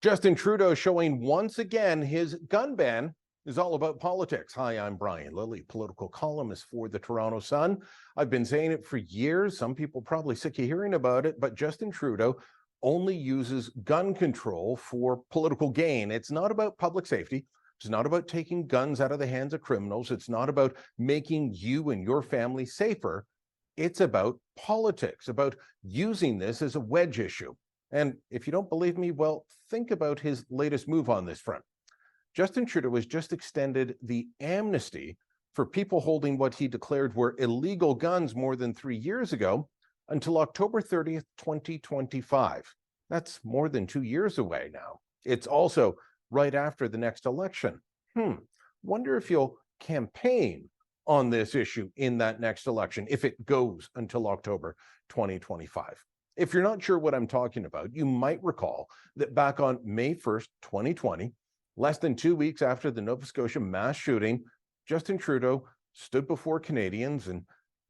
Justin Trudeau showing once again his gun ban is all about politics. Hi, I'm Brian Lilley, political columnist for the Toronto Sun. I've been saying it for years. Some people probably sick of hearing about it, but Justin Trudeau only uses gun control for political gain. It's not about public safety. It's not about taking guns out of the hands of criminals. It's not about making you and your family safer. It's about politics, about using this as a wedge issue. And if you don't believe me, well, think about his latest move on this front. Justin Trudeau has just extended the amnesty for people holding what he declared were illegal guns more than 3 years ago until October 30th, 2025. That's more than 2 years away now. It's also right after the next election. Wonder if you'll campaign on this issue in that next election if it goes until October 2025. If you're not sure what I'm talking about, you might recall that back on May 1st, 2020, less than 2 weeks after the Nova Scotia mass shooting, Justin Trudeau stood before Canadians and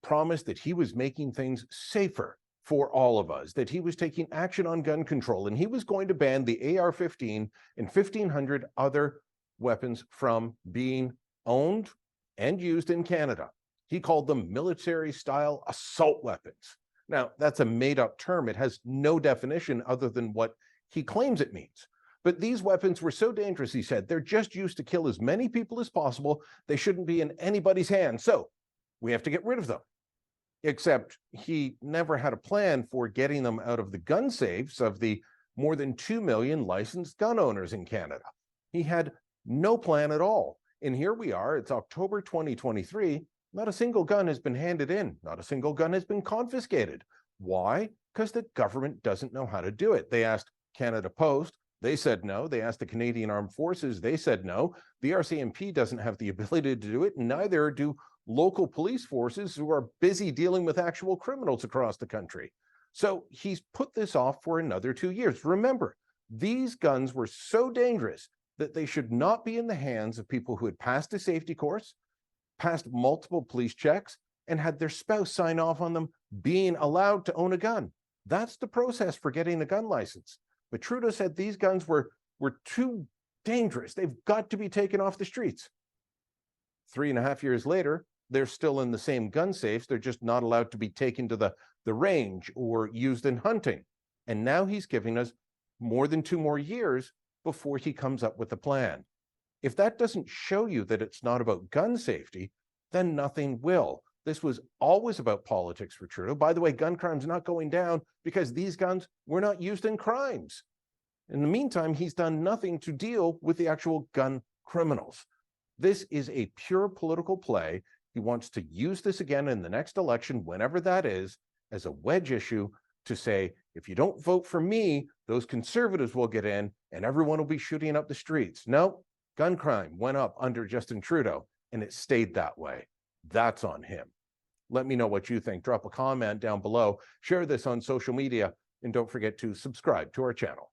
promised that he was making things safer for all of us, that he was taking action on gun control, and he was going to ban the AR-15 and 1,500 other weapons from being owned and used in Canada. He called them military-style assault weapons. Now, that's a made-up term. It has no definition other than what he claims it means. But these weapons were so dangerous, he said, they're just used to kill as many people as possible. They shouldn't be in anybody's hands. So we have to get rid of them. Except he never had a plan for getting them out of the gun safes of the more than 2 million licensed gun owners in Canada. He had no plan at all. And here we are, it's October 2023. Not a single gun has been handed in. Not a single gun has been confiscated. Why? Because the government doesn't know how to do it. They asked Canada Post. They said no. They asked the Canadian Armed Forces. They said no. The RCMP doesn't have the ability to do it. Neither do local police forces who are busy dealing with actual criminals across the country. So he's put this off for another 2 years. Remember, these guns were so dangerous that they should not be in the hands of people who had passed a safety course, passed multiple police checks, and had their spouse sign off on them being allowed to own a gun. That's the process for getting a gun license. But Trudeau said these guns were too dangerous. They've got to be taken off the streets. 3.5 years later, they're still in the same gun safes. They're just not allowed to be taken to the range or used in hunting. And now he's giving us more than 2 more years before he comes up with a plan. If that doesn't show you that it's not about gun safety, then nothing will. This was always about politics for Trudeau. By the way, gun crime's not going down because these guns were not used in crimes. In the meantime, he's done nothing to deal with the actual gun criminals. This is a pure political play. He wants to use this again in the next election, whenever that is, as a wedge issue to say, if you don't vote for me, those conservatives will get in and everyone will be shooting up the streets. No. Gun crime went up under Justin Trudeau, and it stayed that way. That's on him. Let me know what you think. Drop a comment down below. Share this on social media, and don't forget to subscribe to our channel.